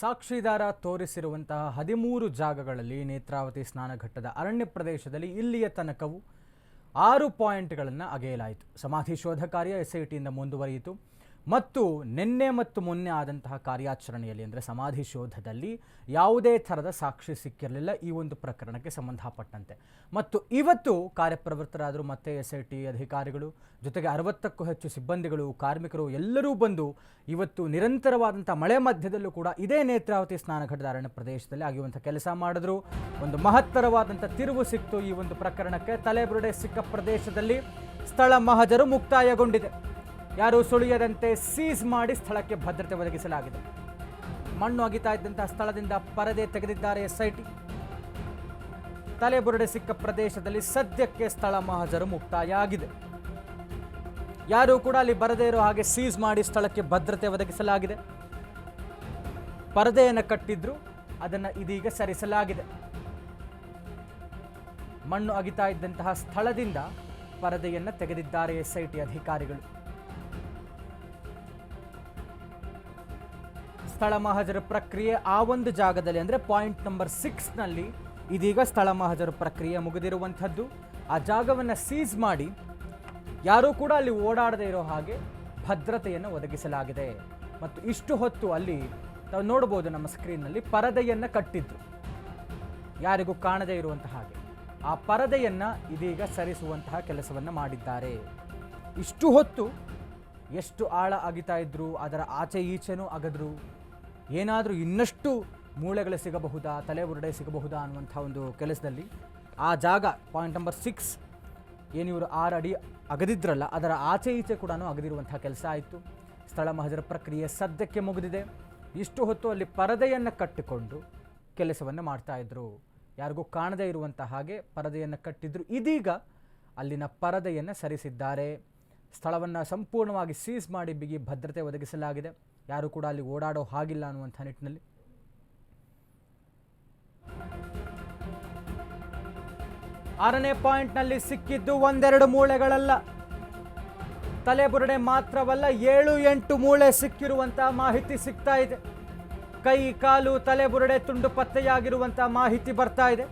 ಸಾಕ್ಷಿದಾರ ತೋರಿಸಿರುವಂತಹ 13 ಜಾಗಗಳಲ್ಲಿ ನೇತ್ರಾವತಿ ಸ್ನಾನಘಟ್ಟದ ಅರಣ್ಯ ಪ್ರದೇಶದಲ್ಲಿ ಇಲ್ಲಿಯ ತನಕವೂ 6 ಪಾಯಿಂಟ್ಗಳನ್ನು ಅಗೆಯಲಾಯಿತು. ಸಮಾಧಿ ಶೋಧ ಕಾರ್ಯ ಎಸ್ಐಟಿಯಿಂದ ಮುಂದುವರಿಯಿತು ಮತ್ತು ನಿನ್ನೆ ಮತ್ತು ಮೊನ್ನೆ ಆದಂತಹ ಕಾರ್ಯಾಚರಣೆಯಲ್ಲಿ ಅಂದರೆ ಸಮಾಧಿ ಶೋಧದಲ್ಲಿ ಯಾವುದೇ ಥರದ ಸಾಕ್ಷಿ ಸಿಕ್ಕಿರಲಿಲ್ಲ ಈ ಒಂದು ಪ್ರಕರಣಕ್ಕೆ ಸಂಬಂಧಪಟ್ಟಂತೆ. ಮತ್ತು ಇವತ್ತು ಕಾರ್ಯಪ್ರವೃತ್ತರಾದರು ಮತ್ತೆ ಎಸ್ಐಟಿ ಅಧಿಕಾರಿಗಳು, ಜೊತೆಗೆ 60ಕ್ಕೂ ಹೆಚ್ಚು ಸಿಬ್ಬಂದಿಗಳು, ಕಾರ್ಮಿಕರು ಎಲ್ಲರೂ ಬಂದು ಇವತ್ತು ನಿರಂತರವಾದಂಥ ಮಳೆ ಮಧ್ಯದಲ್ಲೂ ಕೂಡ ಇದೇ ನೇತ್ರಾವತಿ ಸ್ನಾನಘಟ್ಟದ ಅರಣ್ಯ ಪ್ರದೇಶದಲ್ಲಿ ಆಗಿರುವಂಥ ಕೆಲಸ ಮಾಡಿದ್ರು. ಒಂದು ಮಹತ್ತರವಾದಂಥ ತಿರುವು ಸಿಕ್ತು ಈ ಒಂದು ಪ್ರಕರಣಕ್ಕೆ. ತಲೆಬುರುಡೆ ಸಿಕ್ಕ ಪ್ರದೇಶದಲ್ಲಿ ಸ್ಥಳ ಮಹಜರು ಮುಕ್ತಾಯಗೊಂಡಿದೆ. ಯಾರು ಸುಳಿಯದಂತೆ ಸೀಸ್ ಮಾಡಿ ಸ್ಥಳಕ್ಕೆ ಭದ್ರತೆ ಒದಗಿಸಲಾಗಿದೆ. ಮಣ್ಣು ಅಗಿತಾ ಇದ್ದಂತಹ ಸ್ಥಳದಿಂದ ಪರದೆ ತೆಗೆದಿದ್ದಾರೆ ಎಸ್ಐಟಿ. ತಲೆಬುರುಡೆ ಸಿಕ್ಕ ಪ್ರದೇಶದಲ್ಲಿ ಸದ್ಯಕ್ಕೆ ಸ್ಥಳ ಮಹಜರು ಮುಕ್ತಾಯ ಆಗಿದೆ. ಯಾರು ಕೂಡ ಅಲ್ಲಿ ಬರದೇ ಇರೋ ಹಾಗೆ ಸೀಸ್ ಮಾಡಿ ಸ್ಥಳಕ್ಕೆ ಭದ್ರತೆ ಒದಗಿಸಲಾಗಿದೆ. ಪರದೆಯನ್ನು ಕಟ್ಟಿದ್ರು, ಅದನ್ನು ಇದೀಗ ಸರಿಸಲಾಗಿದೆ. ಮಣ್ಣು ಅಗಿತಾ ಇದ್ದಂತಹ ಸ್ಥಳದಿಂದ ಪರದೆಯನ್ನು ತೆಗೆದಿದ್ದಾರೆ ಎಸ್ಐಟಿ ಅಧಿಕಾರಿಗಳು. ಸ್ಥಳ ಮಹಜರು ಪ್ರಕ್ರಿಯೆ ಆ ಒಂದು ಜಾಗದಲ್ಲಿ ಅಂದರೆ ಪಾಯಿಂಟ್ ನಂಬರ್ 6ನಲ್ಲಿ ಇದೀಗ ಸ್ಥಳ ಮಹಜರು ಪ್ರಕ್ರಿಯೆ ಮುಗಿದಿರುವಂಥದ್ದು. ಆ ಜಾಗವನ್ನು ಸೀಸ್ ಮಾಡಿ ಯಾರೂ ಕೂಡ ಅಲ್ಲಿ ಓಡಾಡದೇ ಇರೋ ಹಾಗೆ ಭದ್ರತೆಯನ್ನು ಒದಗಿಸಲಾಗಿದೆ. ಮತ್ತು ಇಷ್ಟು ಹೊತ್ತು ಅಲ್ಲಿ ನಾವು ನೋಡ್ಬೋದು ನಮ್ಮ ಸ್ಕ್ರೀನ್ನಲ್ಲಿ ಪರದೆಯನ್ನು ಕಟ್ಟಿದ್ರು, ಯಾರಿಗೂ ಕಾಣದೇ ಇರುವಂತಹ ಹಾಗೆ. ಆ ಪರದೆಯನ್ನು ಇದೀಗ ಸರಿಸುವಂತಹ ಕೆಲಸವನ್ನು ಮಾಡಿದ್ದಾರೆ. ಇಷ್ಟು ಹೊತ್ತು ಎಷ್ಟು ಆಳ ಅಗಿತಾ ಇದ್ರು, ಅದರ ಆಚೆ ಈಚೆನೂ ಅಗದ್ರು. ಏನಾದರೂ ಇನ್ನಷ್ಟು ಮೂಳೆಗಳು ಸಿಗಬಹುದಾ, ತಲೆಬುರುಡೆ ಸಿಗಬಹುದಾ ಅನ್ನುವಂಥ ಒಂದು ಕೆಲಸದಲ್ಲಿ ಆ ಜಾಗ ಪಾಯಿಂಟ್ ನಂಬರ್ 6 ಏನು ಇವರು 6 ಅಡಿ ಅಗದಿದ್ರಲ್ಲ ಅದರ ಆಚೆ ಈಚೆ ಕೂಡ ಅಗದಿರುವಂಥ ಕೆಲಸ ಆಯಿತು. ಸ್ಥಳ ಮಹಜರ ಪ್ರಕ್ರಿಯೆ ಸದ್ಯಕ್ಕೆ ಮುಗಿದಿದೆ. ಇಷ್ಟು ಹೊತ್ತು ಅಲ್ಲಿ ಪರದೆಯನ್ನು ಕಟ್ಟಿಕೊಂಡು ಕೆಲಸವನ್ನು ಮಾಡ್ತಾಯಿದ್ರು, ಯಾರಿಗೂ ಕಾಣದೇ ಇರುವಂಥ ಹಾಗೆ ಪರದೆಯನ್ನು ಕಟ್ಟಿದ್ರು. ಇದೀಗ ಅಲ್ಲಿನ ಪರದೆಯನ್ನು ಸರಿಸಿದ್ದಾರೆ. ಸ್ಥಳವನ್ನು ಸಂಪೂರ್ಣವಾಗಿ ಸೀಸ್ ಮಾಡಿ ಬಿಗಿ ಭದ್ರತೆ ಒದಗಿಸಲಾಗಿದೆ. ಯಾರು ಕೂಡ ಅಲ್ಲಿ ಓಡಾಡೋ ಹಾಗಿಲ್ಲ ಅನ್ನುವಂಥ ನಿಟ್ಟಿನಲ್ಲಿ. ಆರನೇ ಪಾಯಿಂಟ್ನಲ್ಲಿ ಸಿಕ್ಕಿದ್ದು ಒಂದೆರಡು ಮೂಳೆಗಳಲ್ಲ, ತಲೆಬುರುಡೆ ಮಾತ್ರವಲ್ಲ 7-8 ಮೂಳೆ ಸಿಕ್ಕಿರುವಂಥ ಮಾಹಿತಿ ಸಿಗ್ತಾ ಇದೆ. ಕೈ, ಕಾಲು, ತಲೆಬುರುಡೆ ತುಂಡು ಪತ್ತೆಯಾಗಿರುವಂಥ ಮಾಹಿತಿ ಬರ್ತಾ ಇದೆ.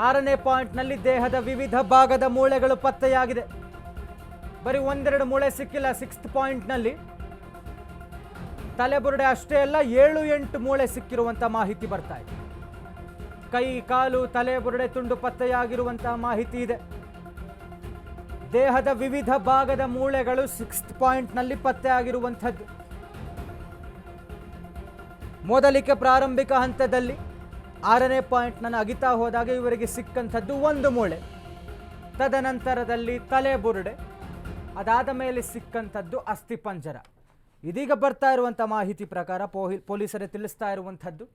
6ನೇ ಪಾಯಿಂಟ್ನಲ್ಲಿ ದೇಹದ ವಿವಿಧ ಭಾಗದ ಮೂಳೆಗಳು ಪತ್ತೆಯಾಗಿದೆ. ಬರೀ ಒಂದೆರಡು ಮೂಳೆ ಸಿಕ್ಕಿಲ್ಲ. 6th ಪಾಯಿಂಟ್ನಲ್ಲಿ ತಲೆಬುರುಡೆ ಅಷ್ಟೇ ಅಲ್ಲ, 7-8 ಮೂಳೆ ಸಿಕ್ಕಿರುವಂಥ ಮಾಹಿತಿ ಬರ್ತಾ ಇದೆ. ಕೈ, ಕಾಲು, ತಲೆಬುರುಡೆ ತುಂಡು ಪತ್ತೆಯಾಗಿರುವಂಥ ಮಾಹಿತಿ ಇದೆ. ದೇಹದ ವಿವಿಧ ಭಾಗದ ಮೂಳೆಗಳು 6th ಪಾಯಿಂಟ್ನಲ್ಲಿ ಪತ್ತೆಯಾಗಿರುವಂಥದ್ದು. ಮೊದಲಿಗೆ ಪ್ರಾರಂಭಿಕ ಹಂತದಲ್ಲಿ 6ನೇ ಪಾಯಿಂಟ್ನ ಅಗಿತಾ ಹೋದಾಗ ಇವರಿಗೆ ಸಿಕ್ಕಂಥದ್ದು ಒಂದು ಮೂಳೆ, ತದನಂತರದಲ್ಲಿ ತಲೆಬುರುಡೆ, ಅದಾದ ಮೇಲೆ ಸಿಕ್ಕಂಥದ್ದು ಅಸ್ಥಿಪಂಜರ. ಇದೀಗ ಬರ್ತಾ ಇರುವಂಥ ಮಾಹಿತಿ ಪ್ರಕಾರ ಪೊಲೀಸರೇ ತಿಳಿಸ್ತಾ ಇರುವಂಥದ್ದು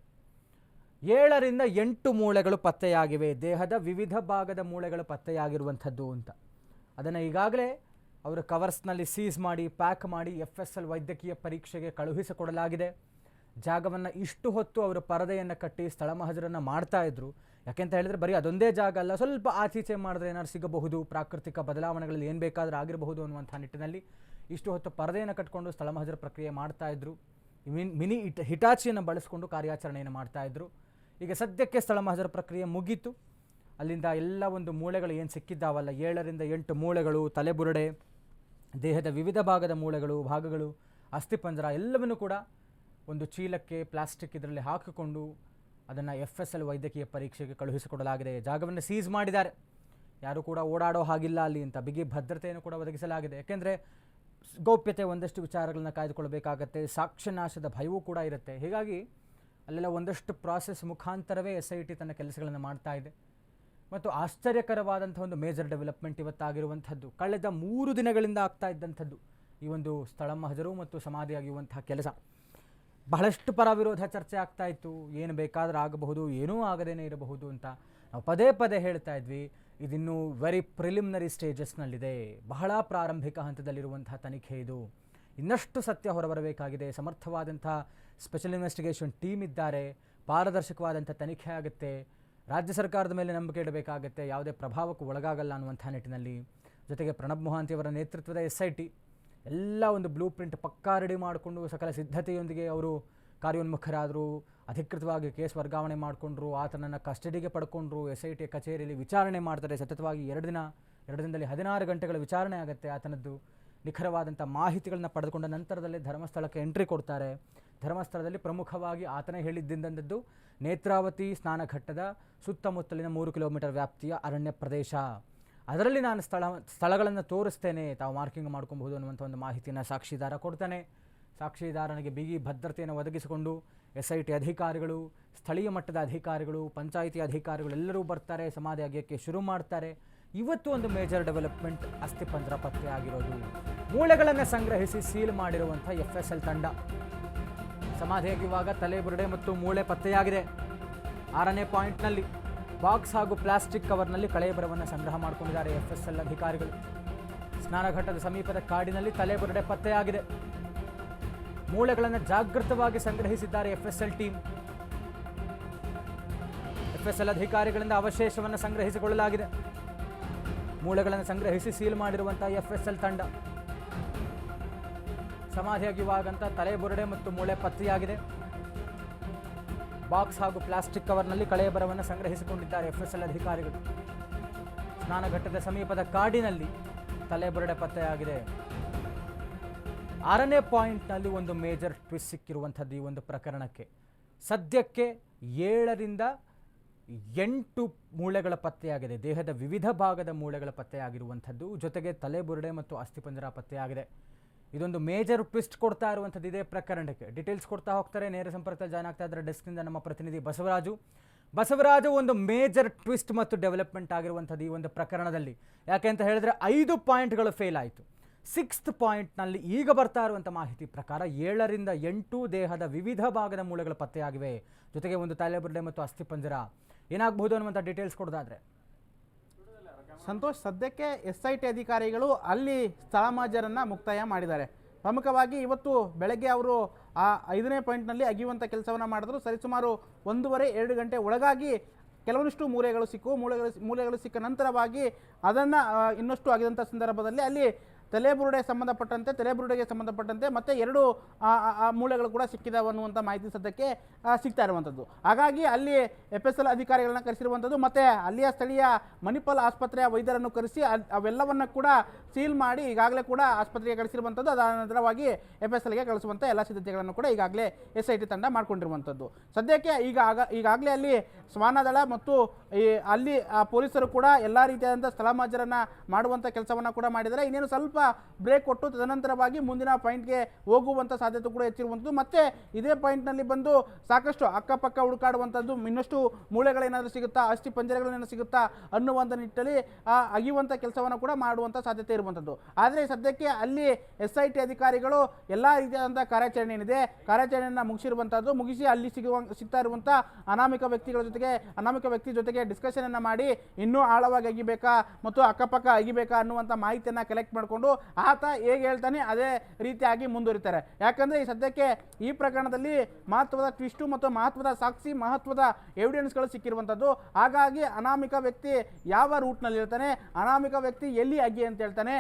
7ರಿಂದ 8 ಮೂಳೆಗಳು ಪತ್ತೆಯಾಗಿವೆ, ದೇಹದ ವಿವಿಧ ಭಾಗದ ಮೂಳೆಗಳು ಪತ್ತೆಯಾಗಿರುವಂಥದ್ದು ಅಂತ. ಅದನ್ನು ಈಗಾಗಲೇ ಅವರು ಕವರ್ಸ್ನಲ್ಲಿ ಸೀಸ್ ಮಾಡಿ ಪ್ಯಾಕ್ ಮಾಡಿ FSL ವೈದ್ಯಕೀಯ ಪರೀಕ್ಷೆಗೆ ಕಳುಹಿಸಿಕೊಡಲಾಗಿದೆ. ಜಾಗವನ್ನು ಇಷ್ಟು ಹೊತ್ತು ಅವರು ಪರದೆಯನ್ನು ಕಟ್ಟಿ ಸ್ಥಳ ಮಹಜರನ್ನು ಮಾಡ್ತಾ ಇದ್ರು. ಯಾಕೆಂತ ಹೇಳಿದ್ರೆ ಬರೀ ಅದೊಂದೇ ಜಾಗ ಅಲ್ಲ, ಸ್ವಲ್ಪ ಆಚೀಚೆ ಮಾಡಿದ್ರೆ ಏನಾದ್ರು ಸಿಗಬಹುದು, ಪ್ರಾಕೃತಿಕ ಬದಲಾವಣೆಗಳಲ್ಲಿ ಏನು ಬೇಕಾದರೂ ಆಗಿರಬಹುದು ಅನ್ನುವಂಥ ನಿಟ್ಟಿನಲ್ಲಿ ಇಷ್ಟು ಹೊತ್ತು ಪರದೆಯನ್ನು ಕಟ್ಕೊಂಡು ಸ್ಥಳ ಮಹಜರ ಪ್ರಕ್ರಿಯೆ ಮಾಡ್ತಾ ಇದ್ರು. ಮಿನಿ ಹಿಟಾಚಿಯನ್ನು ಬಳಸಿಕೊಂಡು ಕಾರ್ಯಾಚರಣೆಯನ್ನು ಮಾಡ್ತಾ ಇದ್ರು. ಈಗ ಸದ್ಯಕ್ಕೆ ಸ್ಥಳ ಮಹಜರ ಪ್ರಕ್ರಿಯೆ ಮುಗೀತು. ಅಲ್ಲಿಂದ ಎಲ್ಲ ಒಂದು ಮೂಳೆಗಳು ಏನು ಸಿಕ್ಕಿದ್ದಾವಲ್ಲ, 7ರಿಂದ 8 ಮೂಳೆಗಳು, ತಲೆಬುರುಡೆ, ದೇಹದ ವಿವಿಧ ಭಾಗದ ಭಾಗಗಳು, ಅಸ್ಥಿಪಂಜರ ಎಲ್ಲವನ್ನು ಕೂಡ ಒಂದು ಚೀಲಕ್ಕೆ ಪ್ಲಾಸ್ಟಿಕ್ ಇದರಲ್ಲಿ ಹಾಕಿಕೊಂಡು ಅದನ್ನು FSL ವೈದ್ಯಕೀಯ ಪರೀಕ್ಷೆಗೆ ಕಳುಹಿಸಿಕೊಡಲಾಗಿದೆ. ಜಾಗವನ್ನು ಸೀಸ್ ಮಾಡಿದ್ದಾರೆ, ಯಾರು ಕೂಡ ಓಡಾಡೋ ಹಾಗಿಲ್ಲ ಅಲ್ಲಿ ಅಂತ ಬಿಗಿ ಭದ್ರತೆಯನ್ನು ಕೂಡ ಒದಗಿಸಲಾಗಿದೆ. ಯಾಕೆಂದರೆ ಗೌಪ್ಯತೆ ಒಂದಷ್ಟು ವಿಚಾರಗಳನ್ನ ಕಾಯ್ದುಕೊಳ್ಬೇಕಾಗತ್ತೆ, ಸಾಕ್ಷ್ಯನಾಶದ ಭಯವೂ ಕೂಡ ಇರುತ್ತೆ. ಹೀಗಾಗಿ ಅಲ್ಲೆಲ್ಲ ಒಂದಷ್ಟು ಪ್ರಾಸೆಸ್ ಮುಖಾಂತರವೇ SIT ತನ್ನ ಕೆಲಸಗಳನ್ನು ಮಾಡ್ತಾ ಇದೆ. ಮತ್ತು ಆಶ್ಚರ್ಯಕರವಾದಂಥ ಒಂದು ಮೇಜರ್ ಡೆವಲಪ್ಮೆಂಟ್ ಇವತ್ತಾಗಿರುವಂಥದ್ದು, ಕಳೆದ 3 ದಿನಗಳಿಂದ ಆಗ್ತಾ ಇದ್ದಂಥದ್ದು ಈ ಒಂದು ಸ್ಥಳ ಮಹಜರು ಮತ್ತು ಸಮಾಧಿಯಾಗಿರುವಂತಹ ಕೆಲಸ. ಬಹಳಷ್ಟು ಪರ ವಿರೋಧ ಚರ್ಚೆ ಆಗ್ತಾ ಇತ್ತು, ಏನು ಬೇಕಾದರೂ ಆಗಬಹುದು, ಏನೂ ಆಗದೇನೆ ಇರಬಹುದು ಅಂತ ನಾವು ಪದೇ ಪದೇ ಹೇಳ್ತಾ ಇದ್ವಿ. ಇದಿನ್ನೂ ವೆರಿ ಪ್ರಿಲಿಮಿನರಿ ಸ್ಟೇಜಸ್ನಲ್ಲಿದೆ, ಬಹಳ ಪ್ರಾರಂಭಿಕ ಹಂತದಲ್ಲಿರುವಂತಹ ತನಿಖೆ ಇದು. ಇನ್ನಷ್ಟು ಸತ್ಯ ಹೊರಬರಬೇಕಾಗಿದೆ. ಸಮರ್ಥವಾದಂಥ ಸ್ಪೆಷಲ್ ಇನ್ವೆಸ್ಟಿಗೇಷನ್ ಟೀಮ್ ಇದ್ದಾರೆ, ಪಾರದರ್ಶಕವಾದಂಥ ತನಿಖೆ ಆಗುತ್ತೆ, ರಾಜ್ಯ ಸರ್ಕಾರದ ಮೇಲೆ ನಂಬಿಕೆ ಇಡಬೇಕಾಗತ್ತೆ, ಯಾವುದೇ ಪ್ರಭಾವಕ್ಕೂ ಒಳಗಾಗಲ್ಲ ಅನ್ನುವಂಥ ನಿಟ್ಟಿನಲ್ಲಿ. ಜೊತೆಗೆ ಪ್ರಣಬ್ ಮೊಹಾಂತಿಯವರ ನೇತೃತ್ವದ SIT ಎಲ್ಲ ಒಂದು ಬ್ಲೂ ಪ್ರಿಂಟ್ ಪಕ್ಕಾ ರೆಡಿ ಮಾಡಿಕೊಂಡು ಸಕಲ ಸಿದ್ಧತೆಯೊಂದಿಗೆ ಅವರು ಕಾರ್ಯೋನ್ಮುಖರಾದರು, ಅಧಿಕೃತವಾಗಿ ಕೇಸ್ ವರ್ಗಾವಣೆ ಮಾಡಿಕೊಂಡ್ರು, ಆತನನ್ನು ಕಸ್ಟಡಿಗೆ ಪಡ್ಕೊಂಡ್ರು, SIT ಕಚೇರಿಯಲ್ಲಿ ವಿಚಾರಣೆ ಮಾಡ್ತಾರೆ. ಸತತವಾಗಿ 2 ದಿನದಲ್ಲಿ 16 ಗಂಟೆಗಳ ವಿಚಾರಣೆ ಆಗುತ್ತೆ. ಆತನದ್ದು ನಿಖರವಾದಂಥ ಮಾಹಿತಿಗಳನ್ನ ಪಡೆದುಕೊಂಡ ನಂತರದಲ್ಲಿ ಧರ್ಮಸ್ಥಳಕ್ಕೆ ಎಂಟ್ರಿ ಕೊಡ್ತಾರೆ. ಧರ್ಮಸ್ಥಳದಲ್ಲಿ ಪ್ರಮುಖವಾಗಿ ಆತನೇ ಹೇಳಿದ್ದಂಥದ್ದು ನೇತ್ರಾವತಿ ಸ್ನಾನಘಟ್ಟದ ಸುತ್ತಮುತ್ತಲಿನ 3 ಕಿಲೋಮೀಟರ್ ವ್ಯಾಪ್ತಿಯ ಅರಣ್ಯ ಪ್ರದೇಶ, ಅದರಲ್ಲಿ ನಾನು ಸ್ಥಳಗಳನ್ನು ತೋರಿಸ್ತೇನೆ, ತಾವು ಮಾರ್ಕಿಂಗ್ ಮಾಡ್ಕೊಬಹುದು ಅನ್ನುವಂಥ ಒಂದು ಮಾಹಿತಿಯನ್ನು ಸಾಕ್ಷಿದಾರ ಕೊಡ್ತಾನೆ. ಸಾಕ್ಷಿದಾರನಿಗೆ ಬಿಗಿ ಭದ್ರತೆಯನ್ನು ಒದಗಿಸಿಕೊಂಡು SIT ಅಧಿಕಾರಿಗಳು, ಸ್ಥಳೀಯ ಮಟ್ಟದ ಅಧಿಕಾರಿಗಳು, ಪಂಚಾಯಿತಿ ಅಧಿಕಾರಿಗಳು ಎಲ್ಲರೂ ಬರ್ತಾರೆ, ಸಮಾಧಿ ಅಗೆಯಕ್ಕೆ ಶುರು ಮಾಡ್ತಾರೆ. ಇವತ್ತು ಒಂದು ಮೇಜರ್ ಡೆವಲಪ್ಮೆಂಟ್, ಅಸ್ಥಿಪಂಜರ ಪತ್ತೆ ಆಗಿರೋದು. ಮೂಳೆಗಳನ್ನು ಸಂಗ್ರಹಿಸಿ ಸೀಲ್ ಮಾಡಿರುವಂಥ FSL ತಂಡ. ಸಮಾಧಿ ಅಗೆಯುವಾಗ ತಲೆಬುರುಡೆ ಮತ್ತು ಮೂಳೆ ಪತ್ತೆಯಾಗಿದೆ. 6ನೇ ಪಾಯಿಂಟ್ನಲ್ಲಿ ಬಾಕ್ಸ್ ಹಾಗೂ ಪ್ಲಾಸ್ಟಿಕ್ ಕವರ್ನಲ್ಲಿ ಕಳೇಬರವನ್ನು ಸಂಗ್ರಹ ಮಾಡಿಕೊಂಡಿದ್ದಾರೆ FSL ಅಧಿಕಾರಿಗಳು. ಸ್ನಾನಘಟ್ಟದ ಸಮೀಪದ ಕಾಡಿನಲ್ಲಿ ತಲೆಬುರುಡೆ ಪತ್ತೆಯಾಗಿದೆ. ಮೂಳೆಗಳನ್ನು ಜಾಗೃತವಾಗಿ ಸಂಗ್ರಹಿಸಿದ್ದಾರೆ FSL ಟೀಮ್. FSL ಅಧಿಕಾರಿಗಳಿಂದ ಅವಶೇಷವನ್ನು ಸಂಗ್ರಹಿಸಿಕೊಳ್ಳಲಾಗಿದೆ. ಮೂಳೆಗಳನ್ನು ಸಂಗ್ರಹಿಸಿ ಸೀಲ್ ಮಾಡಿರುವಂತಹ FSL ತಂಡ. ಸಮಾಧಿ ಅಗೆಯುವಾಗಂತ ತಲೆಬುರುಡೆ ಮತ್ತು ಮೂಳೆ ಪತ್ತೆಯಾಗಿದೆ. ಬಾಕ್ಸ್ ಹಾಗೂ ಪ್ಲಾಸ್ಟಿಕ್ ಕವರ್ನಲ್ಲಿ ಕಳೇಬರವನ್ನು ಸಂಗ್ರಹಿಸಿಕೊಂಡಿದ್ದಾರೆ FSL ಅಧಿಕಾರಿಗಳು. ಸ್ನಾನಘಟ್ಟದ ಸಮೀಪದ ಕಾಡಿನಲ್ಲಿ ತಲೆಬುರುಡೆ ಪತ್ತೆಯಾಗಿದೆ. 6ನೇ ಪಾಯಿಂಟ್ನಲ್ಲಿ ಒಂದು ಮೇಜರ್ ಟ್ವಿಸ್ಟ್ ಸಿಕ್ಕಿರುವಂಥದ್ದು ಈ ಒಂದು ಪ್ರಕರಣಕ್ಕೆ. ಸದ್ಯಕ್ಕೆ 7ರಿಂದ 8 ಮೂಳೆಗಳ ಪತ್ತೆಯಾಗಿದೆ. ದೇಹದ ವಿವಿಧ ಭಾಗದ ಮೂಳೆಗಳ ಪತ್ತೆಯಾಗಿರುವಂಥದ್ದು, ಜೊತೆಗೆ ತಲೆಬುರುಡೆ ಮತ್ತು ಅಸ್ಥಿಪಂಜರ ಪತ್ತೆಯಾಗಿದೆ. ಇದೊಂದು ಮೇಜರ್ ಟ್ವಿಸ್ಟ್ ಕೊಡ್ತಾ ಇರುವಂಥದ್ದು ಇದೇ ಪ್ರಕರಣಕ್ಕೆ. ಡೀಟೇಲ್ಸ್ ಕೊಡ್ತಾ ಹೋಗ್ತಾರೆ. ನೇರ ಸಂಪರ್ಕದಲ್ಲಿ ಜಾಯ್ನ್ ಆಗ್ತಾ ಇದ್ದಾರೆ ಡೆಸ್ಕ್ನಿಂದ ನಮ್ಮ ಪ್ರತಿನಿಧಿ ಬಸವರಾಜು. ಒಂದು ಮೇಜರ್ ಟ್ವಿಸ್ಟ್ ಮತ್ತು ಡೆವಲಪ್ಮೆಂಟ್ ಆಗಿರುವಂಥದ್ದು ಈ ಒಂದು ಪ್ರಕರಣದಲ್ಲಿ. ಯಾಕೆ ಅಂತ ಹೇಳಿದ್ರೆ 5 ಪಾಯಿಂಟ್ಗಳು ಫೇಲ್ ಆಯಿತು. 6th ಪಾಯಿಂಟ್ನಲ್ಲಿ ಈಗ ಬರ್ತಾ ಇರುವಂಥ ಮಾಹಿತಿ ಪ್ರಕಾರ 7ರಿಂದ 8 ದೇಹದ ವಿವಿಧ ಭಾಗದ ಮೂಳೆಗಳು ಪತ್ತೆಯಾಗಿವೆ, ಜೊತೆಗೆ ಒಂದು ತಲೆಬುರುಡೆ ಮತ್ತು ಅಸ್ಥಿಪಂಜರ. ಏನಾಗಬಹುದು ಅನ್ನುವಂಥ ಡೀಟೇಲ್ಸ್ ಕೊಡೋದಾದ್ರೆ ಸಂತೋಷ್, ಸದ್ಯಕ್ಕೆ SIT ಅಧಿಕಾರಿಗಳು ಅಲ್ಲಿ ಸ್ಥಳಮಾಜರನ್ನು ಮುಕ್ತಾಯ ಮಾಡಿದ್ದಾರೆ. ಪ್ರಮುಖವಾಗಿ ಇವತ್ತು ಬೆಳಗ್ಗೆ ಅವರು ಆ 5ನೇ ಪಾಯಿಂಟ್ನಲ್ಲಿ ಅಗಿಯುವಂಥ ಕೆಲಸವನ್ನು ಮಾಡಿದ್ರು. ಸರಿಸುಮಾರು 1:30-2 ಗಂಟೆ ಒಳಗಾಗಿ ಕೆಲವೊಂದಿಷ್ಟು ಮೂಳೆಗಳು ಸಿಕ್ಕ ನಂತರವಾಗಿ ಅದನ್ನು ಇನ್ನಷ್ಟು ಅಗಿದಂಥ ಸಂದರ್ಭದಲ್ಲಿ ಅಲ್ಲಿ ತಲೆಬುರುಡೆಗೆ ಸಂಬಂಧಪಟ್ಟಂತೆ ಮತ್ತೆ 2 ಮೂಳೆಗಳು ಕೂಡ ಸಿಕ್ಕಿದಾವೆ ಅನ್ನುವಂಥ ಮಾಹಿತಿ ಸದ್ಯಕ್ಕೆ ಸಿಗ್ತಾ ಇರುವಂಥದ್ದು. ಹಾಗಾಗಿ ಅಲ್ಲಿ FSL ಅಧಿಕಾರಿಗಳನ್ನ ಕರೆಸಿರುವಂಥದ್ದು, ಮತ್ತು ಅಲ್ಲಿಯ ಸ್ಥಳೀಯ ಮಣಿಪಾಲ್ ಆಸ್ಪತ್ರೆಯ ವೈದ್ಯರನ್ನು ಕರೆಸಿ ಅವೆಲ್ಲವನ್ನು ಕೂಡ ಸೀಲ್ ಮಾಡಿ ಈಗಾಗಲೇ ಕೂಡ ಆಸ್ಪತ್ರೆಗೆ ಕಳಿಸಿರುವಂಥದ್ದು. ಅದಾದ ನಂತರವಾಗಿ FSLಗೆ ಕಳಿಸುವಂಥ ಎಲ್ಲ ಸಿದ್ಧತೆಗಳನ್ನು ಕೂಡ ಈಗಾಗಲೇ SIT ತಂಡ ಮಾಡಿಕೊಂಡಿರುವಂಥದ್ದು. ಸದ್ಯಕ್ಕೆ ಈಗಾಗಲೇ ಅಲ್ಲಿ ಶ್ವಾನದಳ ಮತ್ತು ಅಲ್ಲಿ ಪೊಲೀಸರು ಕೂಡ ಎಲ್ಲ ರೀತಿಯಾದಂಥ ಸ್ಥಳಮಾಜರನ್ನು ಮಾಡುವಂಥ ಕೆಲಸವನ್ನು ಕೂಡ ಮಾಡಿದ್ದಾರೆ. ಇನ್ನೇನು ಸ್ವಲ್ಪ ಬ್ರೇಕ್ ಕೊಟ್ಟು ತದನಂತರವಾಗಿ ಮುಂದಿನ ಪಾಯಿಂಟ್ಗೆ ಹೋಗುವಂಥ ಸಾಧ್ಯತೆ ಕೂಡ ಹೆಚ್ಚಿರುವಂಥದ್ದು. ಮತ್ತೆ ಇದೇ ಪಾಯಿಂಟ್ನಲ್ಲಿ ಬಂದು ಸಾಕಷ್ಟು ಅಕ್ಕಪಕ್ಕ ಹುಡುಕಾಡುವಂಥದ್ದು, ಇನ್ನಷ್ಟು ಮೂಳೆಗಳೇನಾದರೂ ಸಿಗುತ್ತಾ, ಅಸ್ಥಿ ಪಂಜರಗಳೇನಾದರೂ ಸಿಗುತ್ತಾ ಅನ್ನುವಂಥ ನಿಟ್ಟಿನಲ್ಲಿ ಅಗಿಯುವಂಥ ಕೆಲಸವನ್ನು ಕೂಡ ಮಾಡುವಂಥ ಸಾಧ್ಯತೆ ಇರುವಂಥದ್ದು. ಆದರೆ ಸದ್ಯಕ್ಕೆ ಅಲ್ಲಿ SIT ಅಧಿಕಾರಿಗಳು ಎಲ್ಲ ರೀತಿಯಾದಂಥ ಕಾರ್ಯಾಚರಣೆಯನ್ನು ಮುಗಿಸಿ ಅಲ್ಲಿ ಸಿಗ್ತಾ ಇರುವಂಥ ಅನಾಮಿಕ ವ್ಯಕ್ತಿ ಜೊತೆಗೆ ಡಿಸ್ಕಷನ್ ಮಾಡಿ ಇನ್ನೂ ಆಳವಾಗಿ ಅಗಿಬೇಕಾ ಮತ್ತು ಅಕ್ಕಪಕ್ಕ ಅಗಿಬೇಕಾ ಅನ್ನುವಂಥ ಮಾಹಿತಿಯನ್ನು ಕಲೆಕ್ಟ್ ಮಾಡಿಕೊಂಡು ಆತ ಹೇಗೆ ಹೇಳ್ತಾನೆ ಅದೇ ರೀತಿಯಾಗಿ ಮುಂದುವರಿತಾರೆ. ಯಾಕಂದ್ರೆ ಈ ಸದ್ಯಕ್ಕೆ ಈ ಪ್ರಕರಣದಲ್ಲಿ ಮಹತ್ವದ ಟ್ವಿಸ್ಟು ಮತ್ತು ಮಹತ್ವದ ಸಾಕ್ಷಿ, ಮಹತ್ವದ ಎವಿಡೆನ್ಸ್ಗಳು ಸಿಕ್ಕಿರುವಂಥದ್ದು. ಹಾಗಾಗಿ ಅನಾಮಿಕ ವ್ಯಕ್ತಿ ಯಾವ ರೂಟ್ನಲ್ಲಿ ಇರ್ತಾನೆ, ಅನಾಮಿಕ ವ್ಯಕ್ತಿ ಎಲ್ಲಿ ಅಗಿ ಅಂತ ಹೇಳ್ತಾನೆ,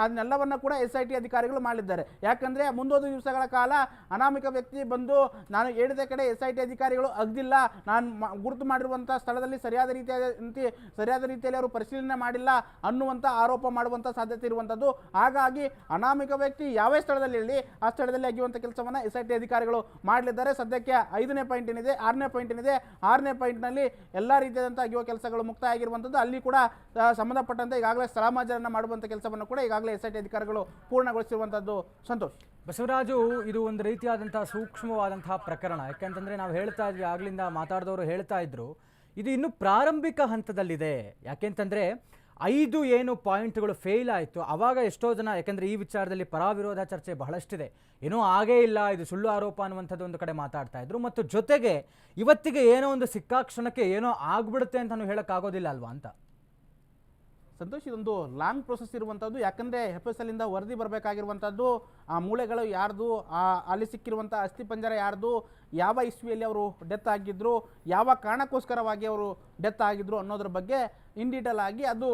ಅದನ್ನೆಲ್ಲವನ್ನ ಕೂಡ SIT ಅಧಿಕಾರಿಗಳು ಮಾಡಿದ್ದಾರೆ. ಯಾಕಂದ್ರೆ ಮುಂದೊಂದು ದಿವಸಗಳ ಕಾಲ ಅನಾಮಿಕ ವ್ಯಕ್ತಿ ಬಂದು ನಾನು ಹೇಳಿದ ಕಡೆ SIT ಅಧಿಕಾರಿಗಳು ಅಗ್ದಿಲ್ಲ, ನಾನು ಗುರುತು ಮಾಡಿರುವಂಥ ಸ್ಥಳದಲ್ಲಿ ಸರಿಯಾದ ರೀತಿಯಲ್ಲಿ ಅವರು ಪರಿಶೀಲನೆ ಮಾಡಿಲ್ಲ ಅನ್ನುವಂಥ ಆರೋಪ ಮಾಡುವಂಥ ಸಾಧ್ಯತೆ ಇರುವಂಥದ್ದು. ಹಾಗಾಗಿ ಅನಾಮಿಕ ವ್ಯಕ್ತಿ ಯಾವ ಸ್ಥಳದಲ್ಲಿ ಇರಲಿ ಆ ಸ್ಥಳದಲ್ಲಿ ಅಗಿಯುವಂಥ ಕೆಲಸವನ್ನು SIT ಅಧಿಕಾರಿಗಳು ಮಾಡಲಿದ್ದಾರೆ. ಸದ್ಯಕ್ಕೆ 5ನೇ ಪಾಯಿಂಟ್ ಏನಿದೆ, 6ನೇ ಪಾಯಿಂಟ್ ಏನಿದೆ, 6ನೇ ಪಾಯಿಂಟ್ನಲ್ಲಿ ಎಲ್ಲ ರೀತಿಯಾದಂಥ ಅಗಿಯುವ ಕೆಲಸಗಳು ಮುಕ್ತಾಯ ಆಗಿರುವಂಥದ್ದು. ಅಲ್ಲಿ ಕೂಡ ಸಂಬಂಧಪಟ್ಟಂತೆ ಈಗಾಗಲೇ ಸ್ಥಳಮಾಜರನ್ನು ಮಾಡುವಂಥ ಕೆಲಸವನ್ನು ಕೂಡ ಈಗಾಗಲೇ SIT ಅಧಿಕಾರಿಗಳು ಪೂರ್ಣಗೊಳಿಸಿರುವಂಥದ್ದು. ಸಂತೋಷ್. ಬಸವರಾಜು, ಇದು ಒಂದು ರೀತಿಯಾದಂಥ ಸೂಕ್ಷ್ಮವಾದಂತಹ ಪ್ರಕರಣ. ಯಾಕೆಂತಂದರೆ ನಾವು ಹೇಳ್ತಾ ಇದ್ವಿ, ಆಗ್ಲಿಂದ ಮಾತಾಡಿದವರು ಹೇಳ್ತಾ ಇದ್ರು, ಇದು ಇನ್ನೂ ಪ್ರಾರಂಭಿಕ ಹಂತದಲ್ಲಿದೆ. ಯಾಕೆಂತಂದರೆ 5 ಏನು ಪಾಯಿಂಟ್ಗಳು ಫೇಲ್ ಆಯಿತು, ಆವಾಗ ಎಷ್ಟೋ ಜನ, ಯಾಕೆಂದರೆ ಈ ವಿಚಾರದಲ್ಲಿ ಪರಾವಿರೋಧ ಚರ್ಚೆ ಬಹಳಷ್ಟಿದೆ, ಏನೋ ಆಗೇ ಇಲ್ಲ, ಇದು ಸುಳ್ಳು ಆರೋಪ ಅನ್ನುವಂಥದ್ದು ಒಂದು ಕಡೆ ಮಾತಾಡ್ತಾ ಇದ್ರು. ಮತ್ತು ಜೊತೆಗೆ ಇವತ್ತಿಗೆ ಏನೋ ಒಂದು ಸಿಕ್ಕಾಕ್ಷಣಕ್ಕೆ ಏನೋ ಆಗ್ಬಿಡುತ್ತೆ ಅಂತ ಹೇಳೋಕ್ಕಾಗೋದಿಲ್ಲ ಅಲ್ವಾ ಅಂತ. ಸಂತೋಷ್, ಇದೊಂದು ಲಾಂಗ್ ಪ್ರೊಸೆಸ್ ಇರುವಂಥದ್ದು. ಯಾಕಂದರೆ FSL ಇಂದ ವರದಿ ಬರಬೇಕಾಗಿರುವಂಥದ್ದು, ಆ ಮೂಳೆಗಳು ಯಾರ್ದು, ಅಲ್ಲಿ ಸಿಕ್ಕಿರುವಂಥ ಅಸ್ಥಿಪಂಜರ ಯಾರ್ದು, ಯಾವ ಇಸ್ವಿಯಲ್ಲಿ ಅವರು ಡೆತ್ ಆಗಿದ್ರು, ಯಾವ ಕಾರಣಕ್ಕೋಸ್ಕರವಾಗಿ ಅವರು ಡೆತ್ ಆಗಿದ್ರು ಅನ್ನೋದ್ರ ಬಗ್ಗೆ ಇನ್ ಡೀಟೇಲ್ ಆಗಿ ಅದು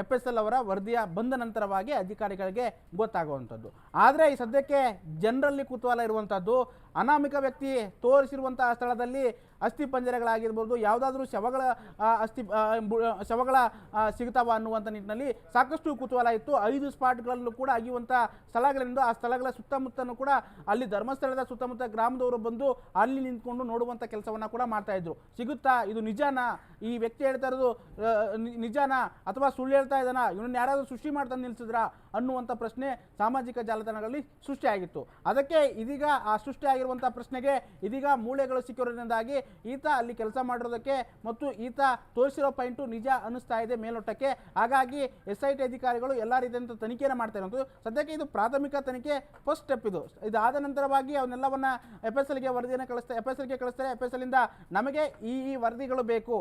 FSL ಅವರ ವರದಿಯ ಬಂದ ನಂತರವಾಗಿ ಅಧಿಕಾರಿಗಳಿಗೆ ಗೊತ್ತಾಗುವಂಥದ್ದು. ಆದರೆ ಈ ಸದ್ಯಕ್ಕೆ ಜನರಲ್ಲಿ ಕುತೂಹಲ ಇರುವಂಥದ್ದು, ಅನಾಮಿಕ ವ್ಯಕ್ತಿ ತೋರಿಸಿರುವಂತಹ ಸ್ಥಳದಲ್ಲಿ ಅಸ್ಥಿ ಪಂಜರಗಳಾಗಿರ್ಬೋದು, ಯಾವುದಾದ್ರೂ ಶವಗಳ ಸಿಗ್ತಾವ ಅನ್ನುವಂಥ ನಿಟ್ಟಿನಲ್ಲಿ ಸಾಕಷ್ಟು ಕುತೂಹಲ ಇತ್ತು. 5 ಸ್ಪಾಟ್ಗಳಲ್ಲೂ ಕೂಡ ಅಗಿಯುವಂಥ ಸ್ಥಳಗಳಿಂದ ಆ ಸ್ಥಳಗಳ ಸುತ್ತಮುತ್ತನೂ ಕೂಡ ಅಲ್ಲಿ ಧರ್ಮಸ್ಥಳದ ಸುತ್ತಮುತ್ತ ಗ್ರಾಮದವರು ಬಂದು ಅಲ್ಲಿ ನಿಂತ್ಕೊಂಡು ನೋಡುವಂಥ ಕೆಲಸವನ್ನು ಕೂಡ ಮಾಡ್ತಾ ಇದ್ರು. ಸಿಗುತ್ತಾ, ಇದು ನಿಜಾನಾ, ಈ ವ್ಯಕ್ತಿ ಹೇಳ್ತಾ ಇರೋದು ನಿಜಾನಾ ಅಥವಾ ಸುಳ್ಳು ಹೇಳ್ತಾ ಇದ್ದಾನ, ಇವನನ್ನು ಯಾರಾದರೂ ಸೃಷ್ಟಿ ಮಾಡ್ತಾ ನಿಲ್ಸಿದ್ರಾ ಅನ್ನುವಂಥ ಪ್ರಶ್ನೆ ಸಾಮಾಜಿಕ ಜಾಲತಾಣಗಳಲ್ಲಿ ಸೃಷ್ಟಿಯಾಗಿತ್ತು. ಅದಕ್ಕೆ ಇದೀಗ ಆ ಸೃಷ್ಟಿಯಾಗಿರುವಂಥ ಪ್ರಶ್ನೆಗೆ ಇದೀಗ ಮೂಳೆಗಳು ಸಿಕ್ಕಿರೋದ್ರಿಂದಾಗಿ ಈತ ಅಲ್ಲಿ ಕೆಲಸ ಮಾಡಿರೋದಕ್ಕೆ ಮತ್ತು ಈತ ತೋರಿಸಿರೋ ಪಾಯಿಂಟು ನಿಜ ಅನ್ನಿಸ್ತಾ ಇದೆ ಮೇಲ್ನೋಟಕ್ಕೆ. ಹಾಗಾಗಿ SIT ಅಧಿಕಾರಿಗಳು ಎಲ್ಲ ರೀತಿಯಂಥ ತನಿಖೆಯನ್ನು ಮಾಡ್ತಾ ಇರೋದು. ಸದ್ಯಕ್ಕೆ ಇದು ಪ್ರಾಥಮಿಕ ತನಿಖೆ, ಫಸ್ಟ್ ಸ್ಟೆಪ್ ಇದು. ಇದಾದ ನಂತರವಾಗಿ ಅವನ್ನೆಲ್ಲವನ್ನ FSLಗೆ ವರದಿಯನ್ನು ಕಳಿಸ್ತಾರೆ, FSLಗೆ ಕಳಿಸ್ತಾರೆ. FSL ಇಂದ ನಮಗೆ ಈ ವರದಿಗಳು ಬೇಕು,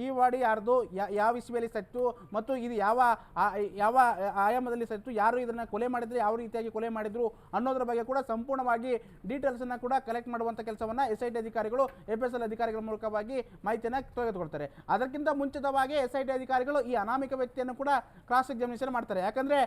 ಈ ಬಾಡಿ ಯಾರ್ದು, ಯಾವ ಇಸ್ವಿಯಲ್ಲಿ ಸತ್ತು ಮತ್ತು ಇದು ಯಾವ ಆಯಾಮದಲ್ಲಿ ಸತ್ತು, ಯಾರು ಇದನ್ನ ಕೊಲೆ ಮಾಡಿದ್ರೆ, ಯಾವ ರೀತಿಯಾಗಿ ಕೊಲೆ ಮಾಡಿದ್ರು ಅನ್ನೋದ್ರ ಬಗ್ಗೆ ಕೂಡ ಸಂಪೂರ್ಣವಾಗಿ ಡೀಟೇಲ್ಸ್ ಅನ್ನ ಕೂಡ ಕಲೆಕ್ಟ್ ಮಾಡುವಂತ ಕೆಲಸವನ್ನ SIT ಅಧಿಕಾರಿಗಳು FSL ಅಧಿಕಾರಿಗಳ ಮೂಲಕವಾಗಿ ಮಾಹಿತಿಯನ್ನು ತೆಗೆದುಕೊಳ್ತಾರೆ. ಅದಕ್ಕಿಂತ ಮುಂಚಿತವಾಗಿ SIT ಅಧಿಕಾರಿಗಳು ಈ ಅನಾಮಿಕ ವ್ಯಕ್ತಿಯನ್ನು ಕೂಡ ಕ್ರಾಸ್ ಎಕ್ಸಾಮಿನೇಷನ್ ಮಾಡ್ತಾರೆ. ಯಾಕಂದ್ರೆ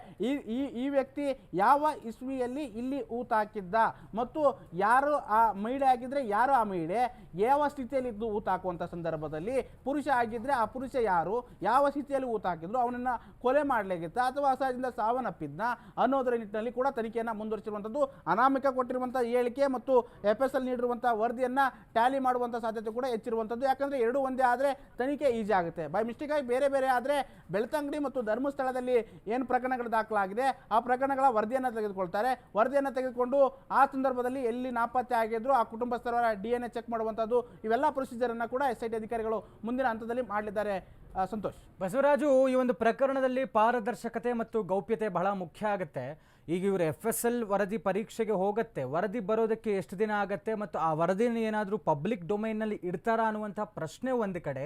ಈ ವ್ಯಕ್ತಿ ಯಾವ ಇಸ್ವಿಯಲ್ಲಿ ಇಲ್ಲಿ ಊತ ಹಾಕಿದ್ದ ಮತ್ತು ಯಾರು ಆ ಮಹಿಳೆ ಆಗಿದ್ರೆ ಯಾರು ಆ ಮಹಿಳೆ, ಯಾವ ಸ್ಥಿತಿಯಲ್ಲಿ ಇದ್ದು ಊತ ಹಾಕುವಂತ ಸಂದರ್ಭದಲ್ಲಿ ಪುರುಷ ಆಗಿದ್ರೆ ಆ ಪುರುಷ ಯಾರು, ಯಾವ ಸ್ಥಿತಿಯಲ್ಲಿ ಊತ ಹಾಕಿದ್ರು, ಅವನನ್ನ ಕೊಲೆ ಮಾಡಲಾಗಿತ್ತ ಅಥವಾ ಅಸಹಜದಿಂದ ಸಾವನ್ನಪ್ಪಿದ್ನ ಅನ್ನೋದರ ನಿಟ್ಟಿನಲ್ಲಿ ಕೂಡ ತನಿಖೆಯನ್ನು ಮುಂದುವರಿಸಿರುವಂಥದ್ದು. ಅನಾಮಿಕ ಕೊಟ್ಟಿರುವಂತಹ ಹೇಳಿಕೆ ಮತ್ತು FSL ನೀಡಿರುವಂತಹ ವರದಿಯನ್ನ ಟ್ಯಾಲಿ ಮಾಡುವಂಥ ಸಾಧ್ಯತೆ ಕೂಡ ಹೆಚ್ಚಿರುವಂಥದ್ದು. ಯಾಕಂದ್ರೆ ಎರಡು ಒಂದೇ ಆದರೆ ತನಿಖೆ ಈಜಿ ಆಗುತ್ತೆ. ಬೈ ಮಿಸ್ಟೇಕ್ ಆಗಿ ಬೇರೆ ಬೇರೆ ಆದರೆ ಬೆಳ್ತಂಗಡಿ ಮತ್ತು ಧರ್ಮಸ್ಥಳದಲ್ಲಿ ಏನು ಪ್ರಕರಣಗಳು ದಾಖಲಾಗಿದೆ ಆ ಪ್ರಕರಣಗಳ ವರದಿಯನ್ನು ತೆಗೆದುಕೊಳ್ತಾರೆ. ವರದಿಯನ್ನು ತೆಗೆದುಕೊಂಡು ಆ ಸಂದರ್ಭದಲ್ಲಿ ಎಲ್ಲಿ ನಾಪತ್ತೆ ಆಗಿದ್ರು ಆ ಕುಟುಂಬಸ್ಥರ DNA ಚೆಕ್ ಮಾಡುವಂಥದ್ದು, ಇವೆಲ್ಲ ಪ್ರೊಸೀಜರನ್ನು ಕೂಡ SIT ಅಧಿಕಾರಿಗಳು ಮುಂದಿನ ಹಂತದಲ್ಲಿ ಮಾಡಲಿದ್ದಾರೆ. ಸಂತೋಷ್. ಬಸವರಾಜು, ಈ ಒಂದು ಪ್ರಕರಣದಲ್ಲಿ ಪಾರದರ್ಶಕತೆ ಮತ್ತು ಗೌಪ್ಯತೆ ಬಹಳ ಮುಖ್ಯ ಆಗುತ್ತೆ. ಈಗ ಇವರು FSL ವರದಿ ಪರೀಕ್ಷೆಗೆ ಹೋಗುತ್ತೆ, ವರದಿ ಬರೋದಕ್ಕೆ ಎಷ್ಟು ದಿನ ಆಗುತ್ತೆ ಮತ್ತು ಆ ವರದಿನ ಏನಾದರೂ ಪಬ್ಲಿಕ್ ಡೊಮೈನ್ನಲ್ಲಿ ಇಡ್ತಾರಾ ಅನ್ನುವಂಥ ಪ್ರಶ್ನೆ ಒಂದು ಕಡೆ,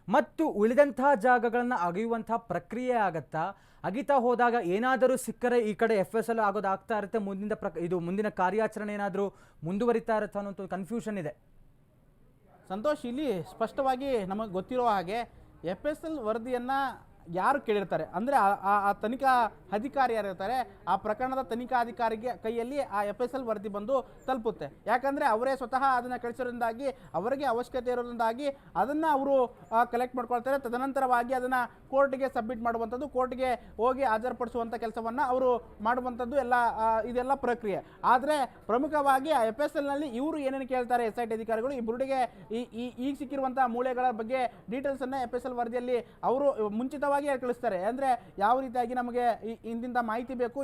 ಮತ್ತು ಉಳಿದಂತಹ ಜಾಗಗಳನ್ನು ಅಗೆಯುವಂಥ ಪ್ರಕ್ರಿಯೆ ಆಗತ್ತಾ, ಅಗಿತಾ ಹೋದಾಗ ಏನಾದರೂ ಸಿಕ್ಕರೆ ಈ ಕಡೆ FSL ಆಗೋದಾಗ್ತಾ ಇರುತ್ತೆ, ಮುಂದಿನ ಕಾರ್ಯಾಚರಣೆ ಏನಾದರೂ ಮುಂದುವರಿತಾ ಇರುತ್ತೆ ಅನ್ನೋ ಕನ್ಫ್ಯೂಷನ್ ಇದೆ. ಸಂತೋಷ್, ಇಲ್ಲಿ ಸ್ಪಷ್ಟವಾಗಿ ನಮಗೆ ಗೊತ್ತಿರೋ ಹಾಗೆ FSL ವರದಿಯನ್ನು ಯಾರು ಕೇಳಿರ್ತಾರೆ ಅಂದರೆ ಆ ತನಿಖಾ ಅಧಿಕಾರಿ ಯಾರಿರ್ತಾರೆ, ಆ ಪ್ರಕರಣದ ತನಿಖಾಧಿಕಾರಿಗೆ ಕೈಯಲ್ಲಿ ಆ FSL ವರದಿ ಬಂದು ತಲುಪುತ್ತೆ. ಯಾಕಂದರೆ ಅವರೇ ಸ್ವತಃ ಅದನ್ನು ಕಳಿಸೋದ್ರಿಂದಾಗಿ ಅವರಿಗೆ ಅವಶ್ಯಕತೆ ಇರೋದ್ರಿಂದಾಗಿ ಅದನ್ನು ಅವರು ಕಲೆಕ್ಟ್ ಮಾಡ್ಕೊಳ್ತಾರೆ. ತದನಂತರವಾಗಿ ಅದನ್ನು ಕೋರ್ಟ್ಗೆ ಸಬ್ಮಿಟ್ ಮಾಡುವಂಥದ್ದು, ಕೋರ್ಟ್ಗೆ ಹೋಗಿ ಹಾಜರುಪಡಿಸುವಂಥ ಕೆಲಸವನ್ನು ಅವರು ಮಾಡುವಂಥದ್ದು ಇದೆಲ್ಲ ಪ್ರಕ್ರಿಯೆ. ಆದರೆ ಪ್ರಮುಖವಾಗಿ ಆ FSLನಲ್ಲಿ ಇವರು ಏನೇನು ಕೇಳ್ತಾರೆ SIT ಅಧಿಕಾರಿಗಳು, ಈ ಬುರುಡಿಗೆ ಈಗ ಸಿಕ್ಕಿರುವಂಥ ಮೂಳೆಗಳ ಬಗ್ಗೆ ಡೀಟೇಲ್ಸನ್ನು FSL ವರದಿಯಲ್ಲಿ ಅವರು ಮುಂಚಿತವಾಗಿ ಕಳಿಸ್ತಾರೆ. ಅಂದರೆ ಯಾವ ರೀತಿಯಾಗಿ ನಮಗೆ ಇಂದಿಂದ ಮಾಹಿತಿ ಬೇಕು,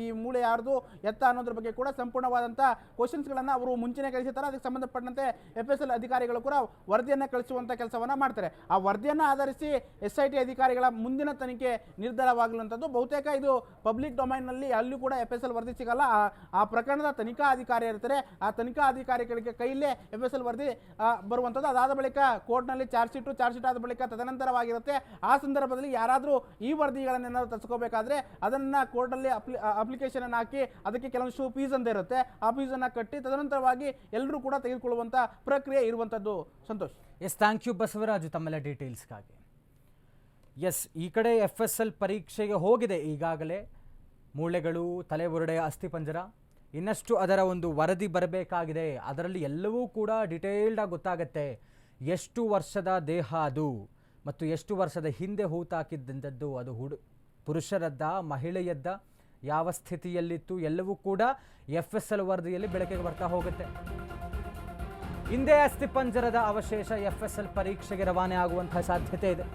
ಈ ಮೂಳೆ ಯಾರ್ದು ಎತ್ತ ಅನ್ನೋದ್ರ ಬಗ್ಗೆ ಕೂಡ ಸಂಪೂರ್ಣವಾದಂಥ ಕ್ವಶನ್ಸ್ಗಳನ್ನು ಅವರು ಮುಂಚೆನೇ ಕಳಿಸಿರ್ತಾರೆ. ಅದಕ್ಕೆ ಸಂಬಂಧಪಟ್ಟಂತೆ FSL ಅಧಿಕಾರಿಗಳು ಕೂಡ ವರದಿಯನ್ನು ಕಳಿಸುವಂಥ ಕೆಲಸವನ್ನು ಮಾಡ್ತಾರೆ. ಆ ವರದಿಯನ್ನು ಆಧರಿಸಿ SIT ಅಧಿಕಾರಿಗಳ ಮುಂದಿನ ತನಿಖೆ ನಿರ್ಧಾರವಾಗಲುವಂಥದ್ದು. ಬಹುತೇಕ ಇದು ಪಬ್ಲಿಕ್ ಡೊಮೈನ್ನಲ್ಲಿ ಅಲ್ಲೂ ಕೂಡ FSL ವರದಿ ಸಿಗಲ್ಲ. ಆ ಪ್ರಕರಣದ ತನಿಖಾ ಅಧಿಕಾರಿ ಇರ್ತಾರೆ, ಆ ತನಿಖಾ ಅಧಿಕಾರಿಗಳಿಗೆ ಕೈಯಲ್ಲೇ FSL ವರದಿ ಬರುವಂಥದ್ದು. ಅದಾದ ಬಳಿಕ ಕೋರ್ಟ್ನಲ್ಲಿ ಚಾರ್ಜ್ ಶೀಟ್ ಆದ ಬಳಿಕ ತದನಂತರವಾಗಿರುತ್ತೆ. ಆ ಸಂದರ್ಭದಲ್ಲಿ ಯಾರಾದರೂ ಈ ವರದಿಗಳನ್ನೇನಾದರೂ ತರಿಸ್ಕೋಬೇಕಾದ್ರೆ ಅದನ್ನು ಕೋರ್ಟಲ್ಲಿ ಅಪ್ಲಿಕೇಶನ್ ಅನ್ನು ಹಾಕಿ ಅದಕ್ಕೆ ಕೆಲವೊಂದು ಫೀಸ್ ಅಂತ ಇರುತ್ತೆ, ಆ ಫೀಸನ್ನು ಕಟ್ಟಿ ತದನಂತರವಾಗಿ ಎಲ್ಲರೂ ಕೂಡ ತೆಗೆದುಕೊಳ್ಳುವಂಥ ಪ್ರಕ್ರಿಯೆ ಇರುವಂಥದ್ದು. Santosh. Yes, thank you Basavaraju ತಮ್ಮೆಲ್ಲ ಡೀಟೇಲ್ಸ್ಗಾಗಿ. ಎಸ್, ಈ ಕಡೆ FSL ಪರೀಕ್ಷೆಗೆ ಹೋಗಿದೆ ಈಗಾಗಲೇ, ಮೂಳೆಗಳು, ತಲೆಬುರುಡೆ, ಅಸ್ಥಿಪಂಜರ, ಇನ್ನಷ್ಟು ಅದರ ಒಂದು ವರದಿ ಬರಬೇಕಾಗಿದೆ. ಅದರಲ್ಲಿ ಎಲ್ಲವೂ ಕೂಡ ಡಿಟೇಲ್ಡಾಗಿ ಗೊತ್ತಾಗುತ್ತೆ. ಎಷ್ಟು ವರ್ಷದ ದೇಹ ಅದು ಮತ್ತು ಎಷ್ಟು ವರ್ಷದ ಹಿಂದೆ ಹೂತಾಕಿದ್ದಂಥದ್ದು, ಅದು ಪುರುಷರದ್ದ, ಮಹಿಳೆಯದ್ದ, ಯಾವ ಸ್ಥಿತಿಯಲ್ಲಿತ್ತು, ಎಲ್ಲವೂ ಕೂಡ FSL ವರದಿಯಲ್ಲಿ ಬೆಳಕಿಗೆ ಬರ್ತಾ ಹೋಗುತ್ತೆ. ಹಿಂದೆ ಅಸ್ಥಿಪಂಜರದ ಅವಶೇಷ FSL ಪರೀಕ್ಷೆಗೆ ರವಾನೆ ಆಗುವಂತಹ ಸಾಧ್ಯತೆ ಇದೆ.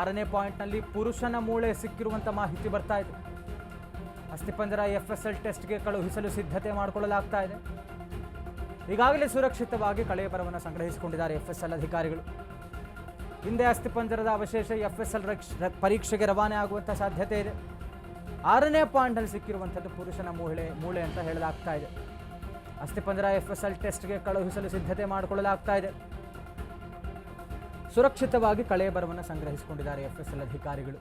6ನೇ ಪಾಯಿಂಟ್ನಲ್ಲಿ ಪುರುಷನ ಮೂಳೆ ಸಿಕ್ಕಿರುವಂಥ ಮಾಹಿತಿ ಬರ್ತಾ ಇದೆ. ಅಸ್ಥಿಪಂಜರ FSL ಟೆಸ್ಟ್ಗೆ ಕಳುಹಿಸಲು ಸಿದ್ಧತೆ ಮಾಡಿಕೊಳ್ಳಲಾಗ್ತಾ ಇದೆ. ಈಗಾಗಲೇ ಸುರಕ್ಷಿತವಾಗಿ ಕಳೆಬರವನ್ನು ಸಂಗ್ರಹಿಸಿಕೊಂಡಿದ್ದಾರೆ FSL ಅಧಿಕಾರಿಗಳು. ಹಿಂದೆ ಅಸ್ಥಿಪಂಜರದ ಅವಶೇಷ FSL ಪರೀಕ್ಷೆಗೆ ರವಾನೆ ಆಗುವಂಥ ಸಾಧ್ಯತೆ ಇದೆ. 6ನೇ ಪಾಯಿಂಟ್ನಲ್ಲಿ ಸಿಕ್ಕಿರುವಂಥದ್ದು ಪುರುಷನ ಮೂಳೆ ಅಂತ ಹೇಳಲಾಗ್ತಾ ಇದೆ. ಅಸ್ಥಿಪಂಜರ FSL ಟೆಸ್ಟ್ಗೆ ಕಳುಹಿಸಲು ಸಿದ್ಧತೆ ಮಾಡಿಕೊಳ್ಳಲಾಗ್ತಾ ಇದೆ. ಸುರಕ್ಷಿತವಾಗಿ ಕಳೆಬರವನ್ನು ಸಂಗ್ರಹಿಸಿಕೊಂಡಿದ್ದಾರೆ FSL ಅಧಿಕಾರಿಗಳು.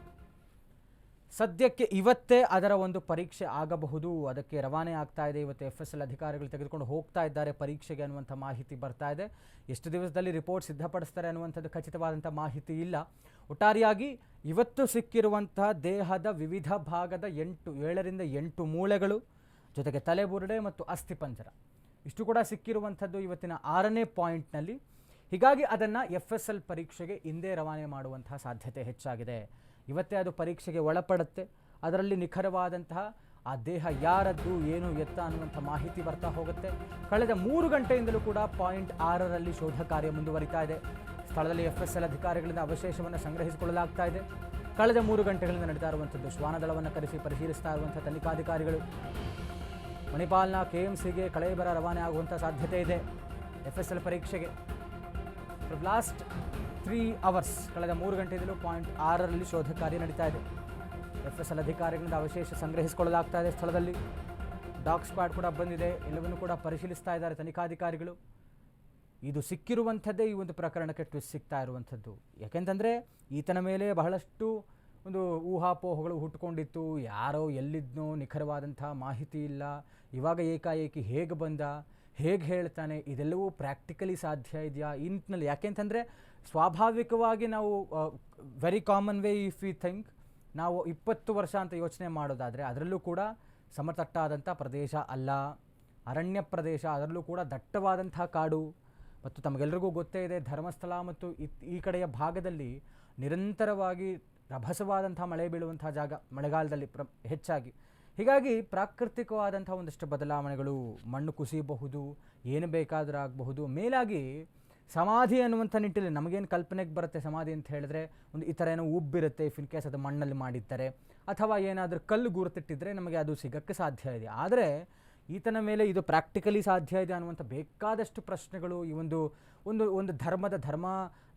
ಸದ್ಯಕ್ಕೆ ಇವತ್ತೇ ಅದರ ಒಂದು ಪರೀಕ್ಷೆ ಆಗಬಹುದು, ಅದಕ್ಕೆ ರವಾನೆ ಆಗ್ತಾ ಇದೆ. ಇವತ್ತು FSL ಅಧಿಕಾರಿಗಳು ತೆಗೆದುಕೊಂಡು ಹೋಗ್ತಾ ಇದ್ದಾರೆ ಪರೀಕ್ಷೆಗೆ ಅನ್ನುವಂಥ ಮಾಹಿತಿ ಬರ್ತಾ ಇದೆ. ಎಷ್ಟು ದಿವಸದಲ್ಲಿ ರಿಪೋರ್ಟ್ ಸಿದ್ಧಪಡಿಸ್ತಾರೆ ಅನ್ನುವಂಥದ್ದು ಖಚಿತವಾದಂಥ ಮಾಹಿತಿ ಇಲ್ಲ. ಒಟ್ಟಾರೆಯಾಗಿ ಇವತ್ತು ಸಿಕ್ಕಿರುವಂತಹ ದೇಹದ ವಿವಿಧ ಭಾಗದ 7ರಿಂದ 8 ಮೂಳೆಗಳು, ಜೊತೆಗೆ ತಲೆಬುರುಡೆ ಮತ್ತು ಅಸ್ಥಿಪಂಜರ ಇಷ್ಟು ಕೂಡ ಸಿಕ್ಕಿರುವಂಥದ್ದು ಇವತ್ತಿನ 6ನೇ ಪಾಯಿಂಟ್ನಲ್ಲಿ. ಹೀಗಾಗಿ ಅದನ್ನು FSL ಪರೀಕ್ಷೆಗೆ ಹಿಂದೆ ರವಾನೆ ಮಾಡುವಂತಹ ಸಾಧ್ಯತೆ ಹೆಚ್ಚಾಗಿದೆ. ಇವತ್ತೇ ಅದು ಪರೀಕ್ಷೆಗೆ ಒಳಪಡುತ್ತೆ. ಅದರಲ್ಲಿ ನಿಖರವಾದಂತಹ ಆ ದೇಹ ಯಾರದ್ದು, ಏನು ಎತ್ತ ಅನ್ನುವಂಥ ಮಾಹಿತಿ ಬರ್ತಾ ಹೋಗುತ್ತೆ. ಕಳೆದ 3 ಗಂಟೆಯಿಂದಲೂ ಕೂಡ ಪಾಯಿಂಟ್ 6ರಲ್ಲಿ ಶೋಧ ಕಾರ್ಯ ಮುಂದುವರಿತಾ ಇದೆ. ಸ್ಥಳದಲ್ಲಿ FSL ಅಧಿಕಾರಿಗಳಿಂದ ಅವಶೇಷವನ್ನು ಸಂಗ್ರಹಿಸಿಕೊಳ್ಳಲಾಗ್ತಾ ಇದೆ. ಕಳೆದ 3 ಗಂಟೆಗಳಿಂದ ನಡೀತಾ ಇರುವಂಥದ್ದು ಶ್ವಾನದಳವನ್ನು ಕರೆಸಿ ಪರಿಶೀಲಿಸ್ತಾ ಇರುವಂಥ ತನಿಖಾಧಿಕಾರಿಗಳು. ಮಣಿಪಾಲ್ನ KMCಗೆ ಕಳೇಬರ ರವಾನೆ ಆಗುವಂಥ ಸಾಧ್ಯತೆ ಇದೆ FSL ಪರೀಕ್ಷೆಗೆ. ಲಾಸ್ಟ್ 3 ಅವರ್ಸ್ ಕಳೆದ 3 ಗಂಟೆಯಿಂದಲೂ ಪಾಯಿಂಟ್ 6ರಲ್ಲಿ ಶೋಧ ಕಾರ್ಯ ನಡೀತಾ ಇದೆ. FSL ಅಧಿಕಾರಿಗಳಿಂದ ಅವಶೇಷ ಸಂಗ್ರಹಿಸಿಕೊಳ್ಳಲಾಗ್ತಾ ಇದೆ. ಸ್ಥಳದಲ್ಲಿ ಡಾಗ್ ಸ್ಕ್ವಾಡ್ ಕೂಡ ಬಂದಿದೆ. ಎಲ್ಲವನ್ನೂ ಕೂಡ ಪರಿಶೀಲಿಸ್ತಾ ಇದ್ದಾರೆ ತನಿಖಾಧಿಕಾರಿಗಳು. ಇದು ಸಿಕ್ಕಿರುವಂಥದ್ದೇ ಈ ಒಂದು ಪ್ರಕರಣಕ್ಕೆ ಟ್ವಿಸ್ಟ್ ಸಿಗ್ತಾ ಇರುವಂಥದ್ದು. ಯಾಕೆಂತಂದರೆ ಈತನ ಮೇಲೆ ಬಹಳಷ್ಟು ಒಂದು ಊಹಾಪೋಹಗಳು ಹುಟ್ಟುಕೊಂಡಿತ್ತು. ಯಾರೋ ಎಲ್ಲಿದ್ನೋ ನಿಖರವಾದಂಥ ಮಾಹಿತಿ ಇಲ್ಲ. ಇವಾಗ ಏಕಾಏಕಿ ಹೇಗೆ ಬಂದ, ಹೇಗೆ ಹೇಳ್ತಾನೆ, ಇದೆಲ್ಲವೂ ಪ್ರಾಕ್ಟಿಕಲಿ ಸಾಧ್ಯ ಇದೆಯಾ ಈ ನಿಟ್ಟಿನಲ್ಲಿ? ಯಾಕೆಂತಂದರೆ ಸ್ವಾಭಾವಿಕವಾಗಿ ನಾವು very common way if we think, ನಾವು 20 ವರ್ಷ ಅಂತ ಯೋಚನೆ ಮಾಡೋದಾದರೆ ಅದರಲ್ಲೂ ಕೂಡ ಸಮತಟ್ಟಾದಂಥ ಪ್ರದೇಶ ಅಲ್ಲ, ಅರಣ್ಯ ಪ್ರದೇಶ, ಅದರಲ್ಲೂ ಕೂಡ ದಟ್ಟವಾದಂಥ ಕಾಡು. ಮತ್ತು ತಮಗೆಲ್ಲರಿಗೂ ಗೊತ್ತೇ ಇದೆ, ಧರ್ಮಸ್ಥಳ ಮತ್ತು ಈ ಕಡೆಯ ಭಾಗದಲ್ಲಿ ನಿರಂತರವಾಗಿ ರಭಸವಾದಂಥ ಮಳೆ ಬೀಳುವಂಥ ಜಾಗ ಮಳೆಗಾಲದಲ್ಲಿ ಹೆಚ್ಚಾಗಿ. ಹೀಗಾಗಿ ಪ್ರಾಕೃತಿಕವಾದಂಥ ಒಂದಷ್ಟು ಬದಲಾವಣೆಗಳು, ಮಣ್ಣು ಕುಸಿಯಬಹುದು, ಏನು ಬೇಕಾದರೂ ಆಗಬಹುದು. ಮೇಲಾಗಿ ಸಮಾಧಿ ಅನ್ನುವಂಥ ನಿಟ್ಟಿನಲ್ಲಿ ನಮಗೇನು ಕಲ್ಪನೆಗೆ ಬರುತ್ತೆ ಸಮಾಧಿ ಅಂತ ಹೇಳಿದ್ರೆ, ಒಂದು ಈ ಥರ ಏನೋ ಉಬ್ಬಿರುತ್ತೆ, ಇಫ್ ಇನ್ ಕೇಸ್ ಅದು ಮಣ್ಣಲ್ಲಿ ಮಾಡಿರ್ತಾರೆ, ಅಥವಾ ಏನಾದರೂ ಕಲ್ಲು ಗುರುತಿಟ್ಟಿದ್ರೆ ನಮಗೆ ಅದು ಸಿಗೋಕ್ಕೆ ಸಾಧ್ಯ ಇದೆ. ಆದರೆ ಈತನ ಮೇಲೆ ಇದು ಪ್ರಾಕ್ಟಿಕಲಿ ಸಾಧ್ಯ ಇದೆ ಅನ್ನುವಂಥ ಬೇಕಾದಷ್ಟು ಪ್ರಶ್ನೆಗಳು, ಈ ಒಂದು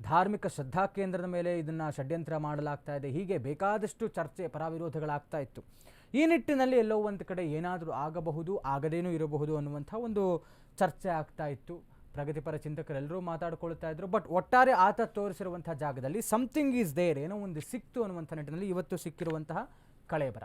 ಧಾರ್ಮಿಕ ಶ್ರದ್ಧಾ ಕೇಂದ್ರದ ಮೇಲೆ ಇದನ್ನು ಷಡ್ಯಂತ್ರ ಮಾಡಲಾಗ್ತಾ ಇದೆ. ಹೀಗೆ ಬೇಕಾದಷ್ಟು ಚರ್ಚೆ ಪರಾವಿರೋಧಗಳಾಗ್ತಾ ಇತ್ತು. ಈ ನಿಟ್ಟಿನಲ್ಲಿ ಎಲ್ಲೋ ಒಂದು ಕಡೆ ಏನಾದರೂ ಆಗಬಹುದು, ಆಗದೇನೂ ಇರಬಹುದು ಅನ್ನುವಂಥ ಒಂದು ಚರ್ಚೆ ಆಗ್ತಾ ಇತ್ತು. ಪ್ರಗತಿಪರ ಚಿಂತಕರೆಲ್ಲರೂ ಮಾತಾಡ್ಕೊಳ್ತಾ ಇದ್ರು. ಬಟ್ ಒಟ್ಟಾರೆ ಆತ ತೋರಿಸಿರುವಂಥ ಜಾಗದಲ್ಲಿ ಸಮಥಿಂಗ್ ಈಸ್ ದೇರ್, ಏನೋ ಒಂದು ಸಿಕ್ತು ಅನ್ನುವಂಥ ನಿಟ್ಟಿನಲ್ಲಿ ಇವತ್ತು ಸಿಕ್ಕಿರುವಂತಹ ಕಳೇಬರ.